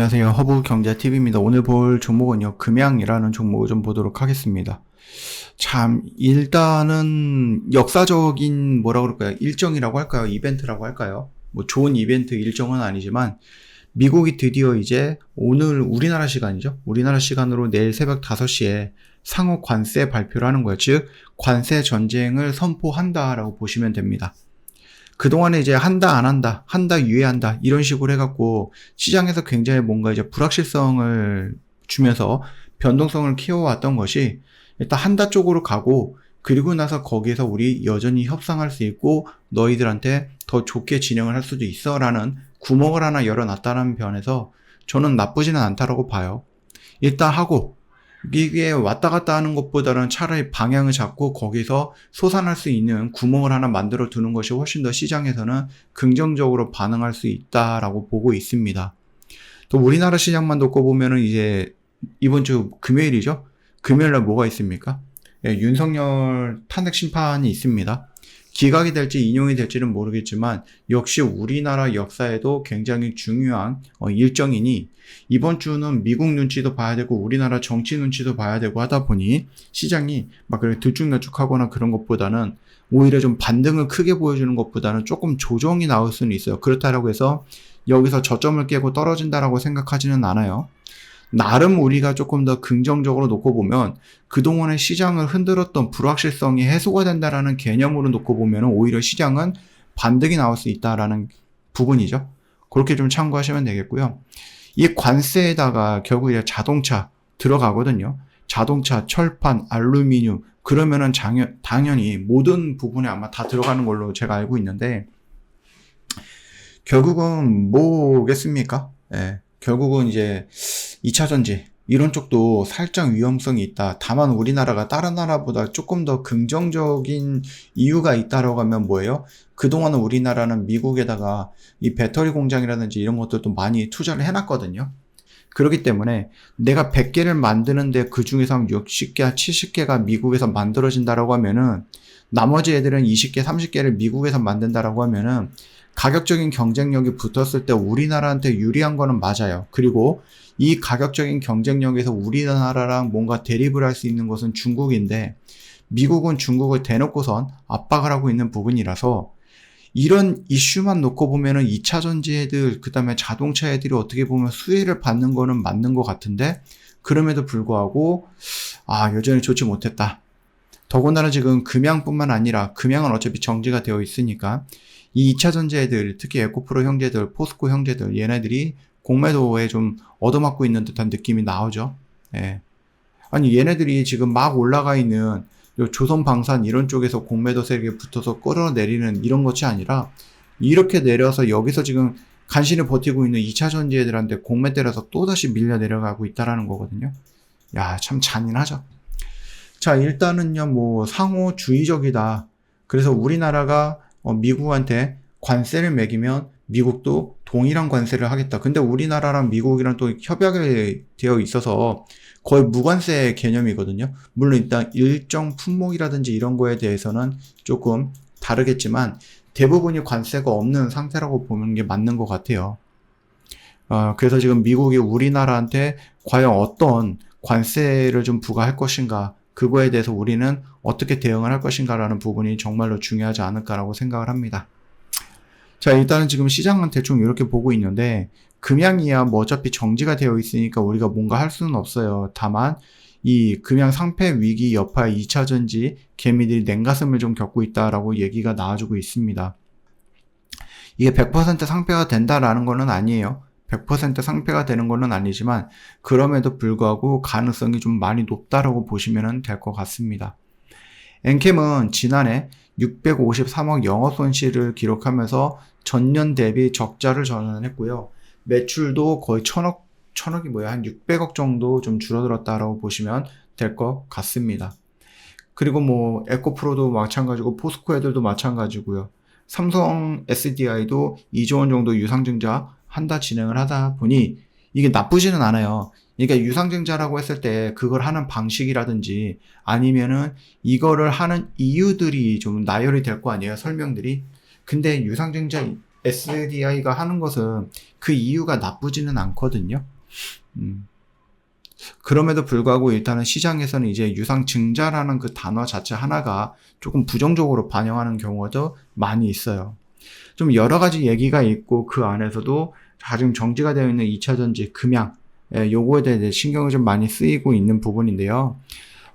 안녕하세요. 허브경제TV입니다. 오늘 볼 종목은요, 금양이라는 종목을 좀 보도록 하겠습니다. 참, 일단은 역사적인 뭐라 그럴까요? 일정이라고 할까요? 이벤트라고 할까요? 뭐 좋은 이벤트 일정은 아니지만 미국이 드디어 이제 오늘 우리나라 시간이죠. 우리나라 시간으로 내일 새벽 5시에 상호 관세 발표를 하는 거예요. 즉, 관세 전쟁을 선포한다라고 보시면 됩니다. 그동안에 이제 한다, 안 한다, 한다, 유예한다, 이런 식으로 해갖고 시장에서 굉장히 뭔가 이제 불확실성을 주면서 변동성을 키워왔던 것이 일단 한다 쪽으로 가고, 그리고 나서 거기에서 우리 여전히 협상할 수 있고 너희들한테 더 좋게 진행을 할 수도 있어 라는 구멍을 하나 열어놨다는 면에서 저는 나쁘지는 않다라고 봐요. 일단 하고, 이게 왔다 갔다 하는 것보다는 차라리 방향을 잡고 거기서 솟아날 수 있는 구멍을 하나 만들어 두는 것이 훨씬 더 시장에서는 긍정적으로 반응할 수 있다라고 보고 있습니다. 또 우리나라 시장만 놓고 보면은 이제 이번 주 금요일이죠? 금요일날 뭐가 있습니까? 예, 윤석열 탄핵 심판이 있습니다. 기각이 될지 인용이 될지는 모르겠지만 역시 우리나라 역사에도 굉장히 중요한 일정이니 이번 주는 미국 눈치도 봐야 되고 우리나라 정치 눈치도 봐야 되고 하다 보니 시장이 막 그렇게 들쭉날쭉하거나 그런 것보다는 오히려 좀 반등을 크게 보여주는 것보다는 조금 조정이 나올 수는 있어요. 그렇다고 해서 여기서 저점을 깨고 떨어진다라고 생각하지는 않아요. 나름 우리가 조금 더 긍정적으로 놓고 보면 그동안의 시장을 흔들었던 불확실성이 해소가 된다라는 개념으로 놓고 보면 오히려 시장은 반등이 나올 수 있다라는 부분이죠. 그렇게 좀 참고하시면 되겠고요. 이 관세에다가 결국 이제 자동차 들어가거든요. 자동차, 철판, 알루미늄, 그러면은 당연히 모든 부분에 아마 다 들어가는 걸로 제가 알고 있는데 결국은 뭐겠습니까? 예. 결국은 이제 2차전지 이런 쪽도 살짝 위험성이 있다. 다만 우리나라가 다른 나라보다 조금 더 긍정적인 이유가 있다라고 하면 뭐예요? 그동안은 우리나라는 미국에다가 이 배터리 공장이라든지 이런 것들도 많이 투자를 해놨거든요. 그렇기 때문에 내가 100개를 만드는데 그 중에서 60개, 70개가 미국에서 만들어진다라고 하면은 나머지 애들은 20개, 30개를 미국에서 만든다라고 하면은 가격적인 경쟁력이 붙었을 때 우리나라한테 유리한 거는 맞아요. 그리고 이 가격적인 경쟁력에서 우리나라랑 뭔가 대립을 할 수 있는 것은 중국인데 미국은 중국을 대놓고선 압박을 하고 있는 부분이라서 이런 이슈만 놓고 보면은 2차 전지 애들, 그 다음에 자동차 애들이 어떻게 보면 수혜를 받는 거는 맞는 것 같은데 그럼에도 불구하고 여전히 좋지 못했다. 더군다나 지금 금양뿐만 아니라 금양은 어차피 정지가 되어 있으니까 이 2차 전지 애들, 특히 에코프로 형제들, 포스코 형제들, 얘네들이 공매도에 좀 얻어맞고 있는 듯한 느낌이 나오죠. 예. 아니 얘네들이 지금 막 올라가 있는 조선방산 이런 쪽에서 공매도 세력에 붙어서 끌어내리는 이런 것이 아니라 이렇게 내려서 여기서 지금 간신히 버티고 있는 2차 전지 애들한테 공매 때려서 또다시 밀려 내려가고 있다라는 거거든요. 야, 참 잔인하죠. 자, 일단은요, 뭐 상호주의적이다. 그래서 우리나라가 미국한테 관세를 매기면 미국도 동일한 관세를 하겠다. 근데 우리나라랑 미국이랑 또 협약이 되어 있어서 거의 무관세 개념이거든요. 물론 일단 일정 품목이라든지 이런 거에 대해서는 조금 다르겠지만 대부분이 관세가 없는 상태라고 보는 게 맞는 것 같아요. 그래서 지금 미국이 우리나라한테 과연 어떤 관세를 좀 부과할 것인가, 그거에 대해서 우리는 어떻게 대응을 할 것인가라는 부분이 정말로 중요하지 않을까라고 생각을 합니다. 자, 일단은 지금 시장은 대충 이렇게 보고 있는데 금양이야 뭐 어차피 정지가 되어 있으니까 우리가 뭔가 할 수는 없어요. 다만 이 금양 상패 위기 여파에 2차 전지 개미들이 냉가슴을 좀 겪고 있다라고 얘기가 나와주고 있습니다. 이게 100% 상패가 된다라는 거는 아니에요. 100% 상패가 되는 거는 아니지만 그럼에도 불구하고 가능성이 좀 많이 높다라고 보시면 될 것 같습니다. 엔캠은 지난해 653억 영업 손실을 기록하면서 전년 대비 적자를 전환했고요. 매출도 거의 천억이 뭐야, 한 600억 정도 좀 줄어들었다라고 보시면 될 것 같습니다. 그리고 뭐 에코프로도 마찬가지고 포스코 애들도 마찬가지고요. 삼성 SDI도 2조 원 정도 유상증자 한다 진행을 하다 보니 이게 나쁘지는 않아요. 그러니까 유상증자라고 했을 때 그걸 하는 방식이라든지 아니면은 이거를 하는 이유들이 좀 나열이 될 거 아니에요, 설명들이. 근데 유상증자 SDI가 하는 것은 그 이유가 나쁘지는 않거든요. 그럼에도 불구하고 일단은 시장에서는 이제 유상증자라는 그 단어 자체 하나가 조금 부정적으로 반영하는 경우가 많이 있어요. 좀 여러 가지 얘기가 있고 그 안에서도 가장 정지가 되어 있는 2차전지, 금양, 요거에 대해 신경을 좀 많이 쓰이고 있는 부분인데요.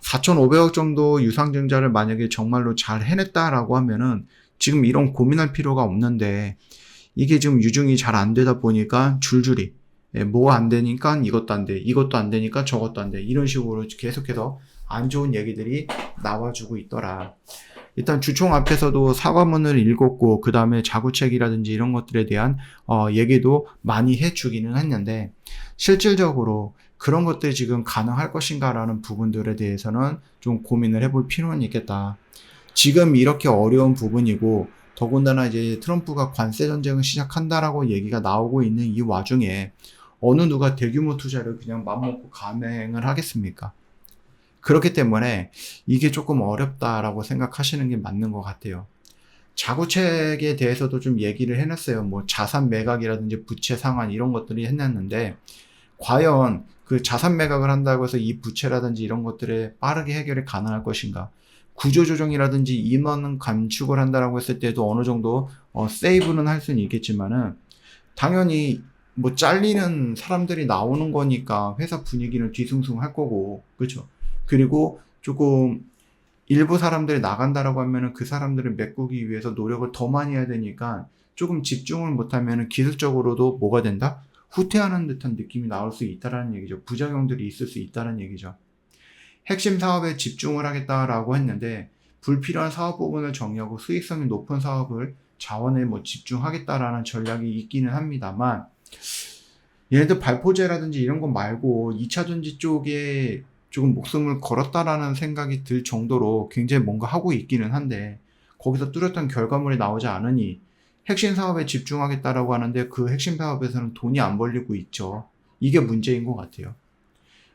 4,500억 정도 유상증자를 만약에 정말로 잘 해냈다라고 하면은 지금 이런 고민할 필요가 없는데 이게 지금 유증이 잘 안 되다 보니까 줄줄이 뭐가 안 되니까 이것도 안 돼, 이것도 안 되니까 저것도 안 돼, 이런 식으로 계속해서 안 좋은 얘기들이 나와주고 있더라. 일단 주총 앞에서도 사과문을 읽었고 그 다음에 자구책이라든지 이런 것들에 대한 얘기도 많이 해주기는 했는데 실질적으로 그런 것들이 지금 가능할 것인가라는 부분들에 대해서는 좀 고민을 해볼 필요는 있겠다. 지금 이렇게 어려운 부분이고 더군다나 이제 트럼프가 관세 전쟁을 시작한다라고 얘기가 나오고 있는 이 와중에 어느 누가 대규모 투자를 그냥 맘먹고 감행을 하겠습니까? 그렇기 때문에 이게 조금 어렵다라고 생각하시는 게 맞는 것 같아요. 자구책에 대해서도 좀 얘기를 해놨어요. 뭐 자산 매각이라든지 부채 상환 이런 것들이 해놨는데 과연 그 자산 매각을 한다고 해서 이 부채라든지 이런 것들에 빠르게 해결이 가능할 것인가? 구조조정이라든지 인원 감축을 한다라고 했을 때도 어느 정도 세이브는 할 수는 있겠지만은 당연히 뭐 잘리는 사람들이 나오는 거니까 회사 분위기는 뒤숭숭할 거고, 그렇죠? 그리고 조금 일부 사람들이 나간다라고 하면은 그 사람들을 메꾸기 위해서 노력을 더 많이 해야 되니까 조금 집중을 못하면은 기술적으로도 뭐가 된다? 후퇴하는 듯한 느낌이 나올 수 있다라는 얘기죠. 부작용들이 있을 수 있다는 얘기죠. 핵심 사업에 집중을 하겠다라고 했는데 불필요한 사업 부분을 정리하고 수익성이 높은 사업을 자원에 뭐 집중하겠다라는 전략이 있기는 합니다만 얘네들 발포제라든지 이런 거 말고 2차전지 쪽에 조금 목숨을 걸었다라는 생각이 들 정도로 굉장히 뭔가 하고 있기는 한데 거기서 뚜렷한 결과물이 나오지 않으니 핵심 사업에 집중하겠다라고 하는데 그 핵심 사업에서는 돈이 안 벌리고 있죠. 이게 문제인 것 같아요.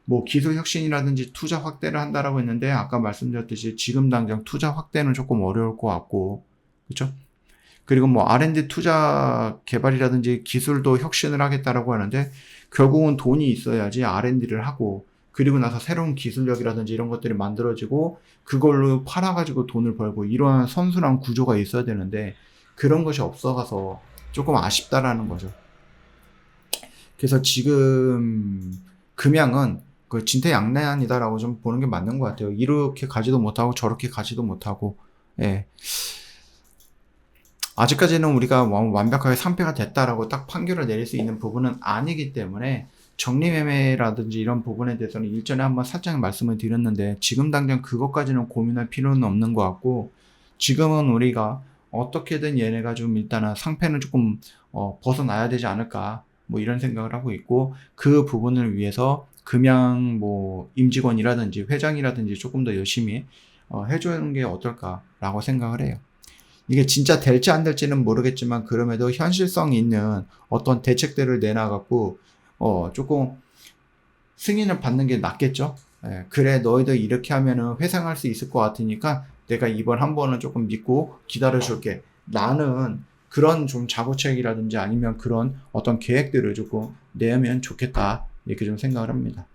뭐 기술 혁신이라든지 투자 확대를 한다라고 했는데 아까 말씀드렸듯이 지금 당장 투자 확대는 조금 어려울 것 같고, 그렇죠? 그리고 뭐 R&D 투자 개발이라든지 기술도 혁신을 하겠다라고 하는데 결국은 돈이 있어야지 R&D를 하고 그리고 나서 새로운 기술력이라든지 이런 것들이 만들어지고 그걸로 팔아가지고 돈을 벌고 이러한 선순환 구조가 있어야 되는데 그런 것이 없어가서 조금 아쉽다라는 거죠. 그래서 지금 금양은 그 진퇴양난이다라고 좀 보는 게 맞는 것 같아요. 이렇게 가지도 못하고 저렇게 가지도 못하고, 예. 아직까지는 우리가 완벽하게 상패가 됐다라고 딱 판결을 내릴 수 있는 부분은 아니기 때문에 정리매매라든지 이런 부분에 대해서는 일전에 한번 살짝 말씀을 드렸는데 지금 당장 그것까지는 고민할 필요는 없는 것 같고 지금은 우리가 어떻게든 얘네가 좀 일단은 상패는 조금 벗어나야 되지 않을까 뭐 이런 생각을 하고 있고 그 부분을 위해서 금양 뭐 임직원이라든지 회장이라든지 조금 더 열심히 해주는 게 어떨까라고 생각을 해요. 이게 진짜 될지 안 될지는 모르겠지만 그럼에도 현실성 있는 어떤 대책들을 내놔갖고 조금 승인을 받는 게 낫겠죠. 예, 그래 너희들 이렇게 하면은 회상할 수 있을 것 같으니까 내가 이번 한 번은 조금 믿고 기다려줄게. 나는 그런 좀 자구책이라든지 아니면 그런 어떤 계획들을 조금 내면 좋겠다 이렇게 좀 생각을 합니다.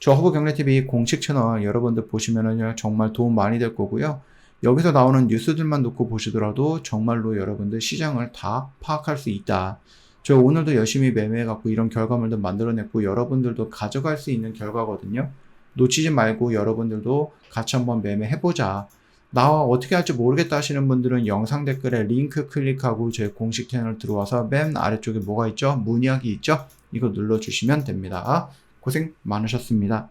저 허브경제TV 공식 채널 여러분들 보시면은 정말 도움 많이 될 거고요. 여기서 나오는 뉴스들만 놓고 보시더라도 정말로 여러분들 시장을 다 파악할 수 있다. 저 오늘도 열심히 매매해갖고 이런 결과물도 만들어냈고 여러분들도 가져갈 수 있는 결과거든요. 놓치지 말고 여러분들도 같이 한번 매매해보자. 나와 어떻게 할지 모르겠다 하시는 분들은 영상 댓글에 링크 클릭하고 제 공식 채널 들어와서 맨 아래쪽에 뭐가 있죠? 문의하기 있죠? 이거 눌러주시면 됩니다. 고생 많으셨습니다.